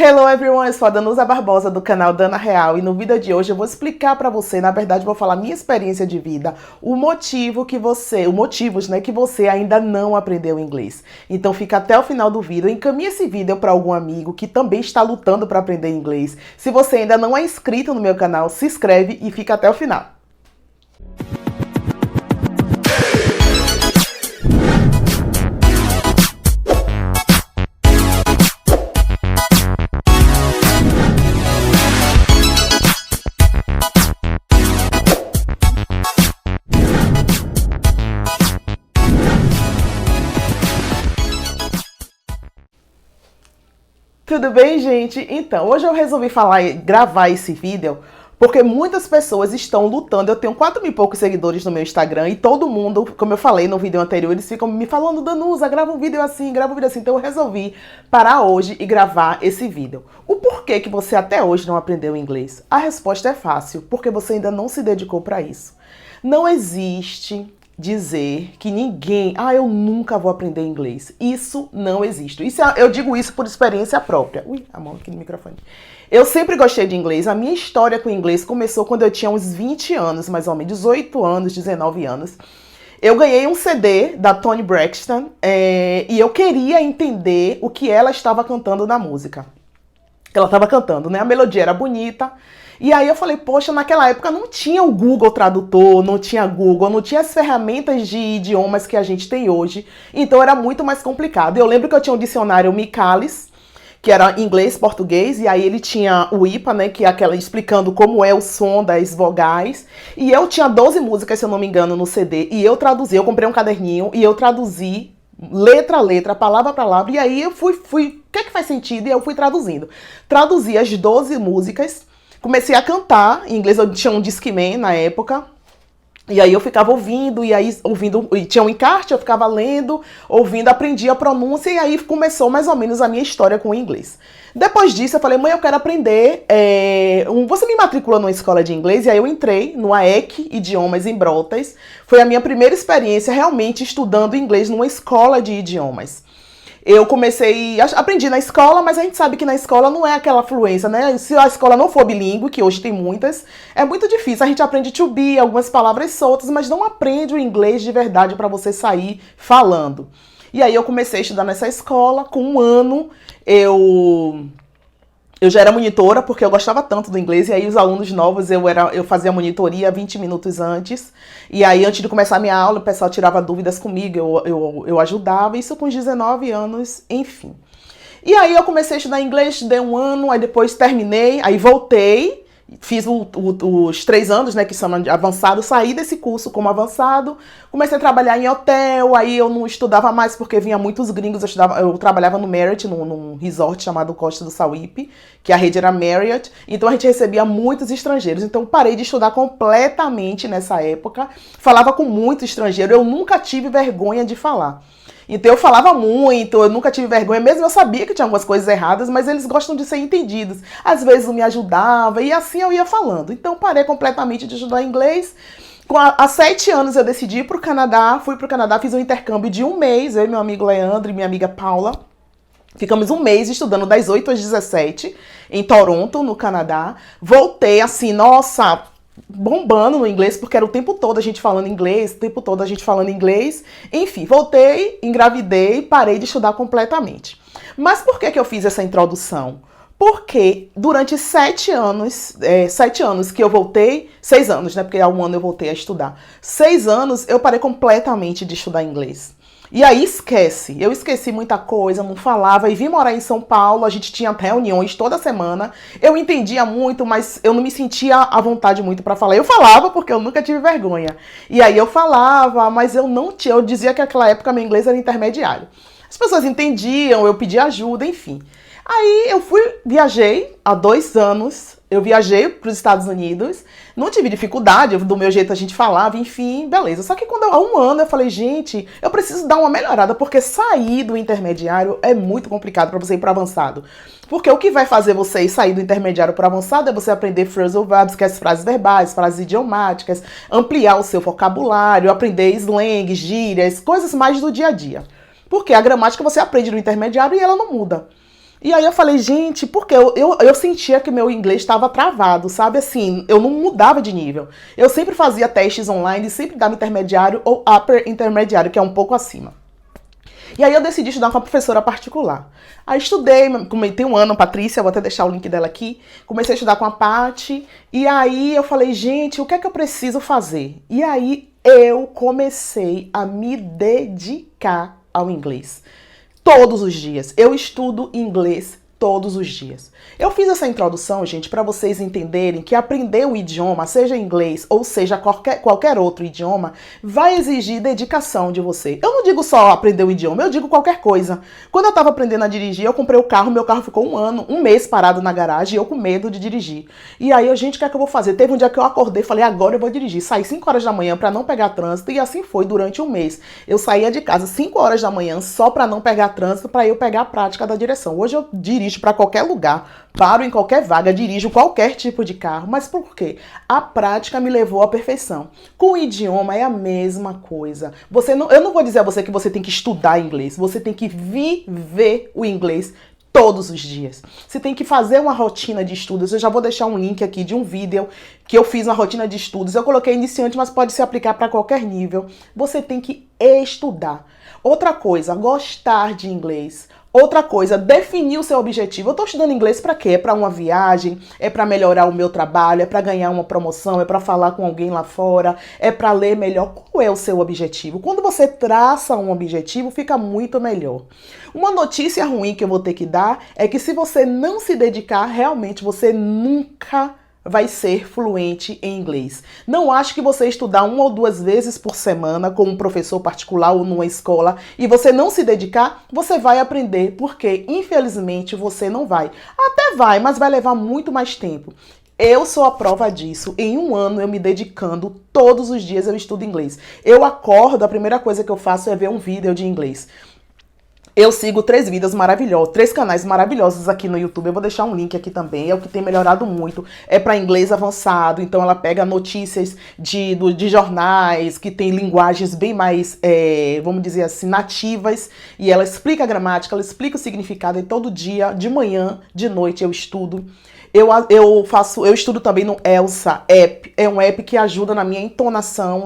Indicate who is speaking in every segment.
Speaker 1: Hello everyone, eu sou a Danusa Barbosa do canal Dana Real e no vídeo de hoje eu vou explicar pra você, na verdade vou falar minha experiência de vida, motivos, né, que você ainda não aprendeu inglês. Então fica até o final do vídeo, encaminhe esse vídeo para algum amigo que também está lutando para aprender inglês. Se você ainda não é inscrito no meu canal, se inscreve e fica até o final. Tudo bem, gente? Então, hoje eu resolvi gravar esse vídeo porque muitas pessoas estão lutando. Eu tenho 4 mil e poucos seguidores no meu Instagram e todo mundo, como eu falei no vídeo anterior, eles ficam me falando: Danusa, grava um vídeo assim, grava um vídeo assim. Então eu resolvi parar hoje e gravar esse vídeo. O porquê que você até hoje não aprendeu inglês? A resposta é fácil, porque você ainda não se dedicou para isso. Não existe dizer que ninguém, eu nunca vou aprender inglês. Isso não existe. Eu digo isso por experiência própria. Ui, a mão aqui no microfone. Eu sempre gostei de inglês. A minha história com inglês começou quando eu tinha uns 20 anos, mais ou menos, 18 anos, 19 anos. Eu ganhei um CD da Toni Braxton e eu queria entender o que ela estava cantando na música. Ela estava cantando, né? A melodia era bonita. E aí eu falei, poxa, naquela época não tinha o Google Tradutor, não tinha Google, não tinha as ferramentas de idiomas que a gente tem hoje. Então era muito mais complicado. Eu lembro que eu tinha um dicionário Michaelis, que era inglês, português, e aí ele tinha o IPA, né, que é aquela explicando como é o som das vogais. E eu tinha 12 músicas, se eu não me engano, no CD, e eu traduzi, eu comprei um caderninho e eu traduzi letra a letra, palavra a palavra, e aí eu fui, o que é que faz sentido? E eu fui traduzindo. Traduzi as 12 músicas. Comecei a cantar em inglês, eu tinha um Discman na época, e aí eu ficava ouvindo, e tinha um encarte, eu ficava lendo, ouvindo, aprendi a pronúncia, e aí começou mais ou menos a minha história com o inglês. Depois disso, eu falei, mãe, eu quero aprender, você me matricula numa escola de inglês? E aí eu entrei no AEC Idiomas em Brotas. Foi a minha primeira experiência realmente estudando inglês numa escola de idiomas. Eu aprendi na escola, mas a gente sabe que na escola não é aquela fluência, né? Se a escola não for bilíngue, que hoje tem muitas, é muito difícil. A gente aprende to be, algumas palavras soltas, mas não aprende o inglês de verdade para você sair falando. E aí eu comecei a estudar nessa escola. Com um ano, eu já era monitora, porque eu gostava tanto do inglês, e aí os alunos novos, eu fazia monitoria 20 minutos antes, e aí antes de começar a minha aula, o pessoal tirava dúvidas comigo, eu ajudava, isso com 19 anos, enfim. E aí eu comecei a estudar inglês, dei um ano, aí depois terminei, aí voltei, fiz os 3 anos, né, que são avançado, saí desse curso como avançado, comecei a trabalhar em hotel, aí eu não estudava mais porque vinha muitos gringos, eu trabalhava no Marriott, num resort chamado Costa do Sauípe, que a rede era Marriott, então a gente recebia muitos estrangeiros, então parei de estudar completamente nessa época, falava com muito estrangeiro, eu nunca tive vergonha de falar. Então eu falava muito, eu nunca tive vergonha, mesmo eu sabia que tinha algumas coisas erradas, mas eles gostam de ser entendidos. Às vezes não me ajudava e assim eu ia falando. Então parei completamente de estudar inglês. Há 7 anos eu decidi ir para o Canadá, fui para o Canadá, fiz um intercâmbio de 1 mês, eu e meu amigo Leandro e minha amiga Paula. Ficamos 1 mês estudando das 8 às 17 em Toronto, no Canadá. Voltei assim, nossa, bombando no inglês, porque era o tempo todo a gente falando inglês, o tempo todo a gente falando inglês. Enfim, voltei, engravidei, parei de estudar completamente. Mas por que eu fiz essa introdução? Porque durante 7 anos, 7 anos que eu voltei, 6 anos, né? Porque há 1 ano eu voltei a estudar. 6 anos eu parei completamente de estudar inglês. E aí eu esqueci muita coisa, não falava, e vim morar em São Paulo, a gente tinha reuniões toda semana, eu entendia muito, mas eu não me sentia à vontade muito para falar. Eu falava porque eu nunca tive vergonha. E aí eu falava, mas eu dizia que naquela época meu inglês era intermediário. As pessoas entendiam, eu pedia ajuda, enfim. Aí eu viajei há 2 anos, eu viajei para os Estados Unidos, não tive dificuldade, do meu jeito a gente falava, enfim, beleza. Só que há 1 ano eu falei, gente, eu preciso dar uma melhorada, porque sair do intermediário é muito complicado para você ir para avançado. Porque o que vai fazer você sair do intermediário para avançado é você aprender phrasal verbs, que é as frases verbais, frases idiomáticas, ampliar o seu vocabulário, aprender slang, gírias, coisas mais do dia a dia. Porque a gramática você aprende no intermediário e ela não muda. E aí eu falei, gente, porque eu sentia que meu inglês estava travado, sabe? Assim, eu não mudava de nível. Eu sempre fazia testes online, sempre dava intermediário ou upper intermediário, que é um pouco acima. E aí eu decidi estudar com uma professora particular. Aí estudei, tem um ano, Patrícia, vou até deixar o link dela aqui. Comecei a estudar com a Paty, e aí eu falei, gente, o que é que eu preciso fazer? E aí eu comecei a me dedicar ao inglês. Todos os dias. Eu estudo inglês todos os dias. Eu fiz essa introdução, gente, para vocês entenderem que aprender o idioma, seja inglês ou seja qualquer outro idioma, vai exigir dedicação de você. Eu não digo só aprender o idioma, eu digo qualquer coisa. Quando eu estava aprendendo a dirigir, eu comprei o carro, meu carro ficou um mês parado na garagem, e eu com medo de dirigir. E aí, gente, o que é que eu vou fazer? Teve um dia que eu acordei e falei, agora eu vou dirigir. Saí 5 horas da manhã para não pegar trânsito, e assim foi durante um mês. Eu saía de casa 5 horas da manhã só para não pegar trânsito, para eu pegar a prática da direção. Hoje eu dirijo para qualquer lugar, paro em qualquer vaga, dirijo qualquer tipo de carro. Mas por quê? A prática me levou à perfeição. Com o idioma é a mesma coisa. Eu não vou dizer a você que você tem que estudar inglês, você tem que viver o inglês todos os dias. Você tem que fazer uma rotina de estudos. Eu já vou deixar um link aqui de um vídeo que eu fiz uma rotina de estudos. Eu coloquei iniciante, mas pode se aplicar para qualquer nível. Você tem que estudar. Outra coisa, gostar de inglês. Outra coisa, definir o seu objetivo. Eu estou estudando inglês para quê? É para uma viagem? É para melhorar o meu trabalho? É para ganhar uma promoção? É para falar com alguém lá fora? É para ler melhor? Qual é o seu objetivo? Quando você traça um objetivo, fica muito melhor. Uma notícia ruim que eu vou ter que dar é que se você não se dedicar, realmente você nunca vai ser fluente em inglês. Não acho que você estudar 1 ou 2 vezes por semana com um professor particular ou numa escola e você não se dedicar, você vai aprender, porque infelizmente você não vai. Até vai, mas vai levar muito mais tempo. Eu sou a prova disso. Em 1 ano eu me dedicando, todos os dias eu estudo inglês. Eu acordo, a primeira coisa que eu faço é ver um vídeo de inglês. Eu sigo 3 vídeos maravilhosos, 3 canais maravilhosos aqui no YouTube. Eu vou deixar um link aqui também. É o que tem melhorado muito. É para inglês avançado. Então ela pega notícias de jornais que tem linguagens bem mais, vamos dizer assim, nativas. E ela explica a gramática, ela explica o significado. E todo dia, de manhã, de noite, eu estudo. Eu estudo também no Elsa App. É um app que ajuda na minha entonação,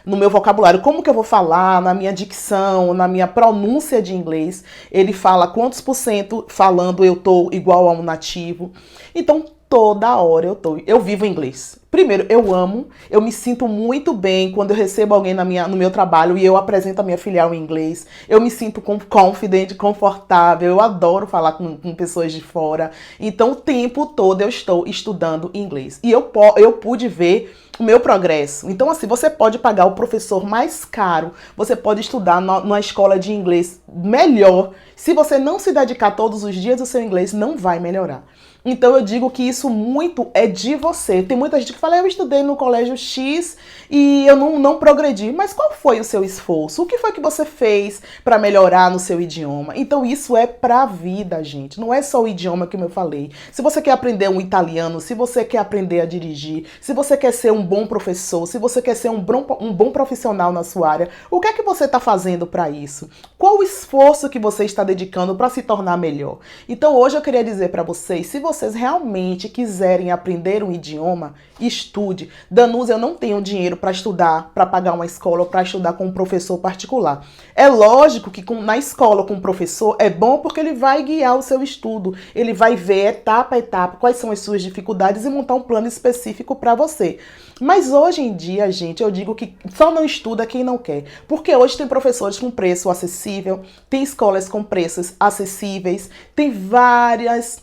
Speaker 1: no meu vocabulário. Como que eu vou falar, na minha dicção, na minha pronúncia de inglês. Ele fala quantos % falando eu tô igual a um nativo. Então, toda hora eu vivo inglês. Primeiro, eu amo, eu me sinto muito bem quando eu recebo alguém no meu trabalho e eu apresento a minha filial em inglês. Eu me sinto confident, confortável, eu adoro falar com pessoas de fora. Então, o tempo todo eu estou estudando inglês. E eu pude ver o meu progresso. Então, assim, você pode pagar o professor mais caro, você pode estudar numa escola de inglês melhor. Se você não se dedicar todos os dias, o seu inglês não vai melhorar. Então eu digo que isso muito é de você. Tem muita gente que fala, eu estudei no colégio X e eu não progredi. Mas qual foi o seu esforço? O que foi que você fez para melhorar no seu idioma? Então isso é pra vida, gente. Não é só o idioma que eu falei. Se você quer aprender um italiano, se você quer aprender a dirigir, se você quer ser um bom professor, se você quer ser um bom profissional na sua área, o que é que você está fazendo para isso? Qual o esforço que você está dedicando para se tornar melhor? Então hoje eu queria dizer para vocês, se vocês realmente quiserem aprender um idioma, estude. Danusa, eu não tenho dinheiro para estudar, para pagar uma escola ou para estudar com um professor particular. É lógico que na escola com um professor é bom porque ele vai guiar o seu estudo, ele vai ver etapa a etapa quais são as suas dificuldades e montar um plano específico para você. Mas hoje em dia, gente, eu digo que só não estuda quem não quer. Porque hoje tem professores com preço acessível, tem escolas com preços acessíveis, tem várias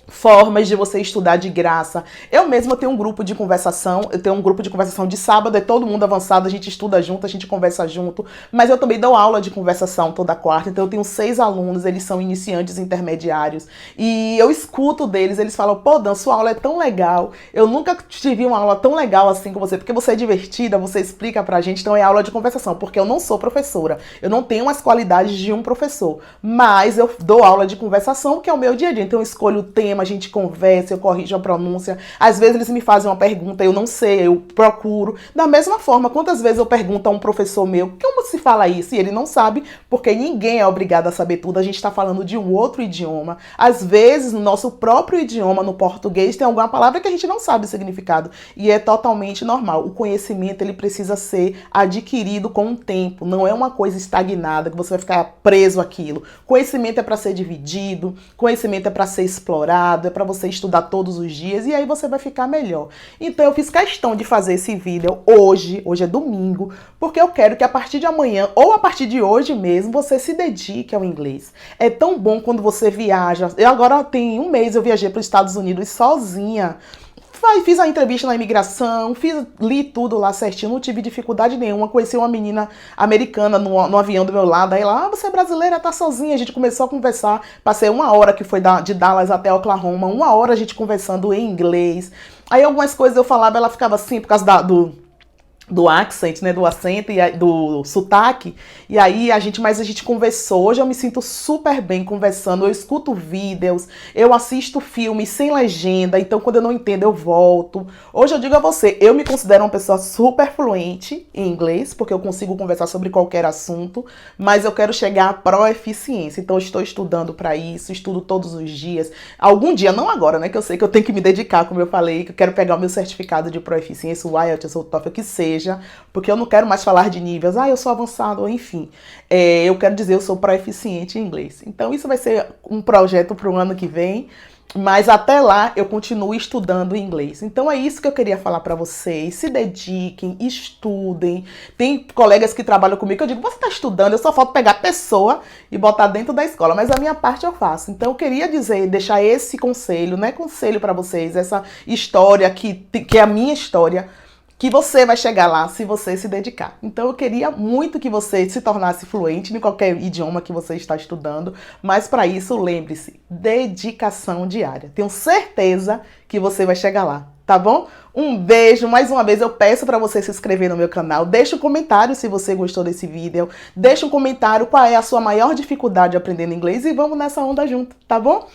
Speaker 1: formas de você estudar de graça. Eu mesma tenho um grupo de conversação, eu tenho um grupo de conversação de sábado, é todo mundo avançado, a gente estuda junto, a gente conversa junto, mas eu também dou aula de conversação toda quarta, então eu tenho 6 alunos, eles são iniciantes intermediários, e eu escuto deles, eles falam, pô, Dan, sua aula é tão legal, eu nunca tive uma aula tão legal assim com você, porque você é divertida, você explica pra gente, então é aula de conversação, porque eu não sou professora, eu não tenho as qualidades de um professor, mas eu dou aula de conversação, que é o meu dia a dia, então eu escolho o tema, problema, a gente conversa, eu corrijo a pronúncia. Às vezes eles me fazem uma pergunta, eu não sei, eu procuro. Da mesma forma, quantas vezes eu pergunto a um professor meu, como se fala isso? E ele não sabe, porque ninguém é obrigado a saber tudo. A gente está falando de um outro idioma. Às vezes, no nosso próprio idioma, no português, tem alguma palavra que a gente não sabe o significado. E é totalmente normal. O conhecimento, ele precisa ser adquirido com o tempo. Não é uma coisa estagnada, que você vai ficar preso àquilo. Conhecimento é para ser dividido, conhecimento é para ser explorado, é para você estudar todos os dias e aí você vai ficar melhor. Então eu fiz questão de fazer esse vídeo hoje é domingo, porque eu quero que a partir de amanhã ou a partir de hoje mesmo você se dedique ao inglês. É tão bom quando você viaja. Eu agora tem um mês eu viajei para os Estados Unidos sozinha. Fiz a entrevista na imigração, li tudo lá certinho, não tive dificuldade nenhuma. Conheci uma menina americana no avião do meu lado, aí lá, você é brasileira, tá sozinha. A gente começou a conversar, passei uma hora que foi de Dallas até Oklahoma, uma hora a gente conversando em inglês. Aí algumas coisas eu falava, ela ficava assim, por causa do accent, né, do acento e do sotaque, e aí mas a gente conversou. Hoje eu me sinto super bem conversando, eu escuto vídeos, eu assisto filmes sem legenda, então quando eu não entendo eu volto. Hoje eu digo a você, eu me considero uma pessoa super fluente em inglês, porque eu consigo conversar sobre qualquer assunto, mas eu quero chegar à proeficiência, então eu estou estudando para isso, estudo todos os dias. Algum dia, não agora, né, que eu sei que eu tenho que me dedicar, como eu falei, que eu quero pegar o meu certificado de proeficiência, o IELTS ou o TOEFL, que seja, porque eu não quero mais falar de níveis, eu sou avançado, ou enfim. Eu quero dizer, eu sou proeficiente em inglês. Então isso vai ser um projeto para o ano que vem, mas até lá eu continuo estudando inglês. Então é isso que eu queria falar para vocês. Se dediquem, estudem. Tem colegas que trabalham comigo que eu digo, você está estudando, eu só falta pegar a pessoa e botar dentro da escola, mas a minha parte eu faço. Então eu queria deixar esse conselho, né, conselho para vocês, essa história que é a minha história, que você vai chegar lá se você se dedicar. Então eu queria muito que você se tornasse fluente em qualquer idioma que você está estudando, mas para isso, lembre-se, dedicação diária. Tenho certeza que você vai chegar lá, tá bom? Um beijo, mais uma vez eu peço para você se inscrever no meu canal, deixa um comentário se você gostou desse vídeo, deixa um comentário qual é a sua maior dificuldade aprendendo inglês e vamos nessa onda junto, tá bom?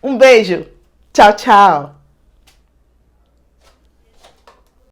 Speaker 1: Um beijo, tchau, tchau!